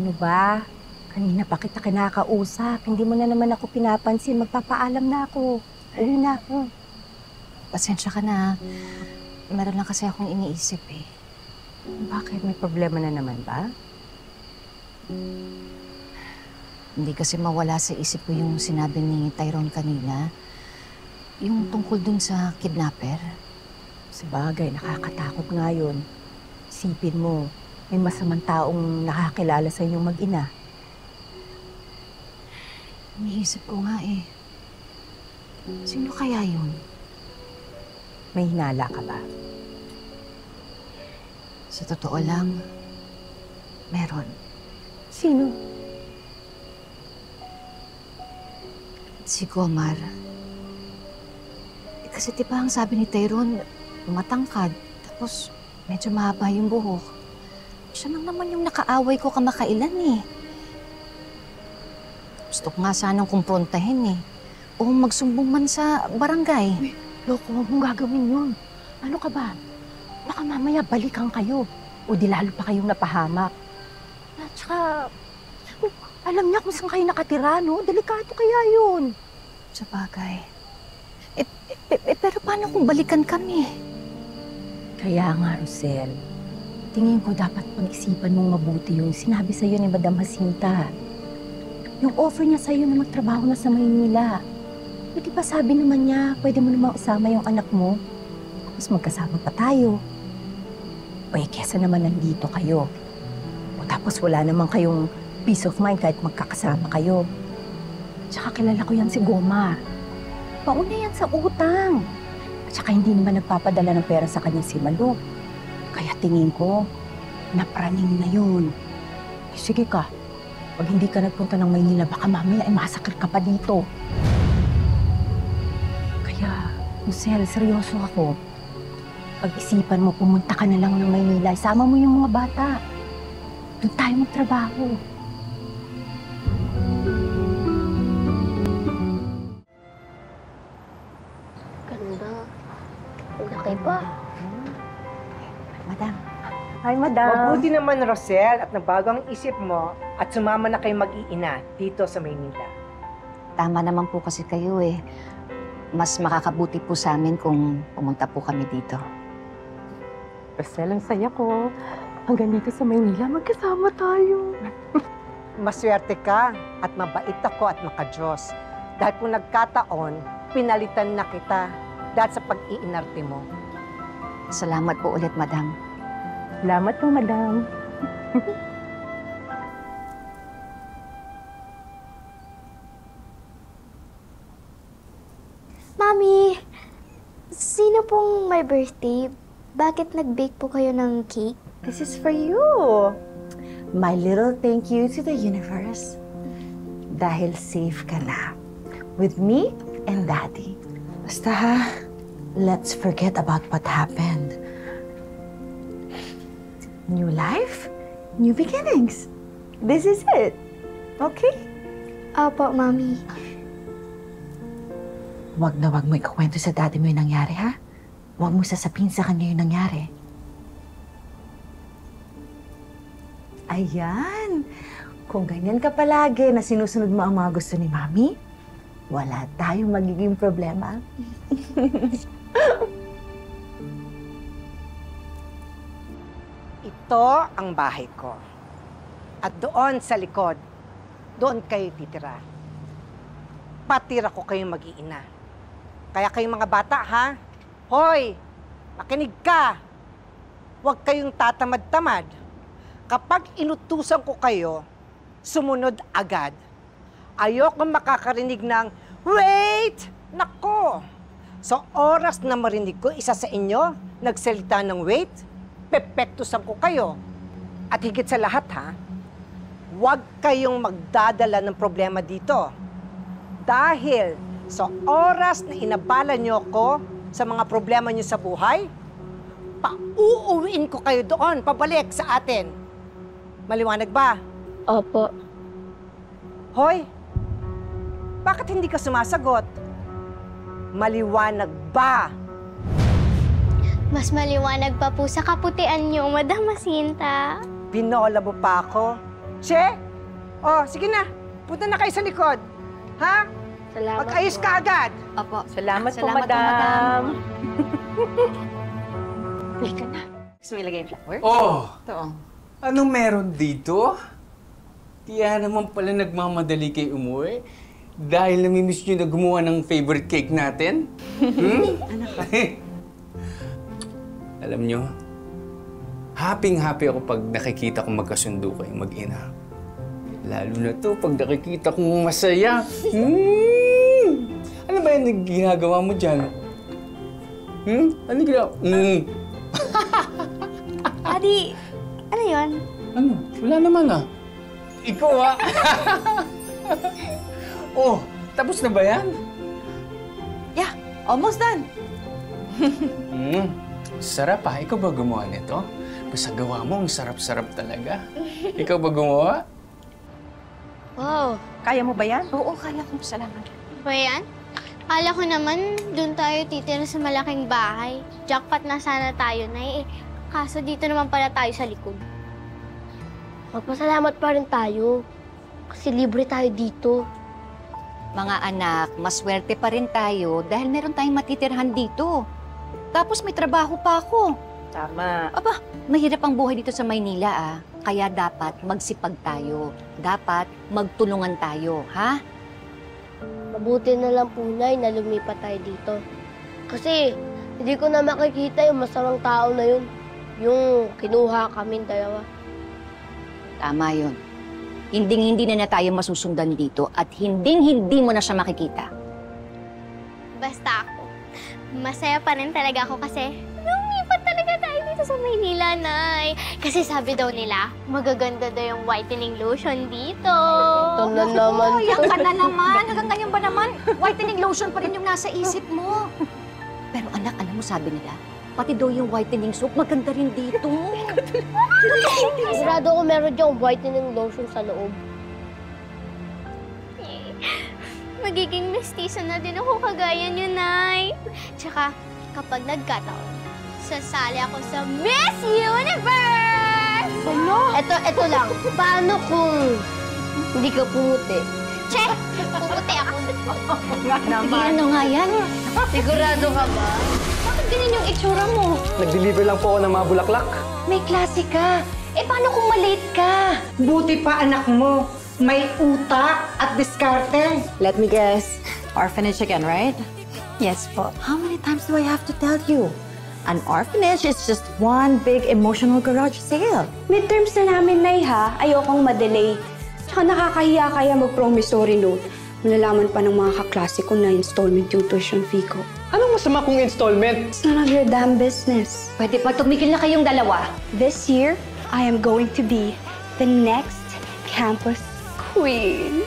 Ano ba? Kanina pa kita kinakausap. Hindi mo na naman ako pinapansin. Magpapaalam na ako. Uwi na ako. Pasensya ka na. Meron lang kasi akong iniisip eh. Bakit? May problema na naman ba? Hindi kasi mawala sa isip ko yung sinabi ni Tyrone kanina. Yung tungkol dun sa kidnapper. Sabagay, nakakatakot nga yun. Isipin mo, may masamang taong nakakilala sa inyong mag-ina. Iniisip ko nga eh. Sino kaya yun? May hinala ka ba? Sa totoo lang, meron. Sino? Si Gomar. Kasi diba ang sabi ni Tyrone, matangkad, tapos medyo mahaba yung buhok. Siya lang naman yung nakaaway ko kamakailan eh. Gusto ko nga sanang kumprontahin eh. O magsumbong man sa barangay. Uy, loko, huwag mong gagawin yun. Ano ka ba? Baka mamaya balikan kayo. O di lalo pa kayong napahamak. At saka, alam niya kung saan kayo nakatira, no? Delikado kaya yun. Sa bagay. Pero paano kung balikan kami? Kaya nga, Rosel, tingin ko dapat pag-isipan mong mabuti yung sinabi sa'yo ni Madam Jacinta. Yung offer niya sa'yo na magtrabaho na sa Maynila. E di ba sabi naman niya, pwede mo namang isama yung anak mo? Tapos magkasama pa tayo. O kesa naman nandito kayo. O tapos wala naman kayong peace of mind kahit magkakasama kayo. Tsaka kilala ko yan si Gomar. Pauna yan sa utang. At saka hindi naman nagpapadala ng pera sa kanya si Malu. Kaya tingin ko, napraning na yun. Eh, sige ka, pag hindi ka nagpunta ng Maynila, baka mamaya ay masakit ka pa dito. Kaya, Lucel, seryoso ako. Pag-isipan mo, pumunta ka na lang ng Maynila. Isama mo yung mga bata. Doon tayo magtrabaho. Ganda. Laki pa. Madam. Hi, Madam. Mabuti naman, Rosel, at nabago ang isip mo at sumama na kayo mag-iina dito sa Maynila. Tama naman po kasi kayo eh. Mas makakabuti po sa amin kung pumunta po kami dito. Rosel, ang saya ko. Hanggang dito sa Maynila, magkasama tayo. Maswerte ka at mabait ako at makadiyos. Dahil kung nagkataon, pinalitan na kita dahil sa pag-iinarte mo. Salamat po ulit, Madam. Salamat po, Madam. Mami, sino pong may birthday? Bakit nag-bake po kayo ng cake? This is for you. My little thank you to the universe. Dahil safe ka na. With me and Daddy. Basta ha, let's forget about what happened. New life, new beginnings. This is it. Okay? Opo, Mami. Wag na wag mo ikukwento sa daddy mo yung nangyari, ha? Wag mo sasabihin sa kanya yung nangyari. Ayan. Kung ganyan ka palagi na sinusunod mo ang mga gusto ni Mami, wala tayong magiging problema. Ito ang bahay ko. At doon sa likod, doon kayo titira. Patira ko kayong mag-iina. Kaya kayong mga bata, ha? Hoy! Makinig ka! Huwag kayong tatamad-tamad. Kapag inutusan ko kayo, sumunod agad. Ayoko makakarinig ng, wait! Nako! Sa oras na marinig ko, isa sa inyo, nagsalita ng wait, pepektusan ko kayo. At higit sa lahat, ha? Huwag kayong magdadala ng problema dito. Dahil sa oras na inabala niyo ko sa mga problema niyo sa buhay, pauuwiin ko kayo doon, pabalik sa atin. Maliwanag ba? Opo. Hoy, bakit hindi ka sumasagot? Maliwanag ba? Mas maliwanag pa po sa kaputian niyo, Madam Jacinta. Binola mo pa ako? Che? Oh, sige na. Punta na kayo sa likod. Ha? Salamat Mag-ayos po. ka agad. Opo. Salamat, po, Salamat po, madam. Halika na. Gusto mo ilagay yung flowers? Oh! Ito, oh. Anong meron dito? Kaya naman pala nagmamadali kay umuwi. Dahil namimiss nyo na gumawa ng favorite cake natin? Anak ka. Alam nyo, happy-happy ako pag nakikita kong magkasundo kayong mag-ina. Lalo na to pag nakikita kong masaya. Ano ba yung ginagawa mo dyan? Ano ginagawa? Daddy, ano yun? Ano? Wala naman ah. Ikaw ah. Oh, tapos na ba yan? Yeah, almost done. Sarap ah. Ikaw ba gumawa nito? Basta gawa mo, ang sarap-sarap talaga. Ikaw ba gumawa? Wow. Kaya mo ba yan? Oo, kaya ko. Salamat. Ba yan? Kala ko naman, doon tayo titira sa malaking bahay. Jackpot na sana tayo, Nay. Kaso dito naman pala tayo sa likod. Magpasalamat pa rin tayo. Kasi libre tayo dito. Mga anak, maswerte pa rin tayo dahil meron tayong matitirhan dito. Tapos may trabaho pa ako. Tama. Aba, mahirap ang buhay dito sa Maynila ah. Kaya dapat magsipag tayo. Dapat magtulungan tayo, ha? Mabuti na lang po, Nay, na lumipat tayo dito. Kasi hindi ko na makikita yung masamang tao na yun. Yung kinuha kaming dalawa. Tama yun. Hinding-hindi na tayo masusundan dito at hinding-hindi mo na siya makikita. Basta ako, masaya pa rin talaga ako kasi lumipat talaga tayo dito sa Maynila, Nay. Kasi sabi daw nila, magaganda daw yung whitening lotion dito. Ito na naman. Yan ka na naman. Hanggang ngayon ba naman, whitening lotion pa rin yung nasa isip mo. Pero anak, alam mo sabi nila, pati daw yung whitening soap, maganda rin dito. Sigurado ko meron diyang whitening lotion sa loob. Magiging mestizo na din ako kagaya niyo, Nay. Tsaka, kapag nagkataon, sasali ako sa Miss Universe! Ano? Ito lang. Paano kung hindi ka pumuti? Che! Pumuti ako. Hindi ano nga yan. Sigurado ka ba? Bakit ganyan yung itsura mo? Nag-deliver lang po ako ng mga bulaklak. May klase ka. Eh, paano kung malate ka? Buti pa anak mo. May utak at diskarte. Let me guess. Orphanage again, right? Yes po. How many times do I have to tell you? An orphanage is just one big emotional garage sale. Midterms na namin, Nay, ha? Ayokong madelay. Tsaka nakakahiya kaya mag-promissory note. Malalaman pa ng mga kaklase ko na installment yung tuition fee ko. Anong masama kung installment? It's none of your damn business. Pwede pa tumigil na kayong dalawa. This year, I am going to be the next campus queen.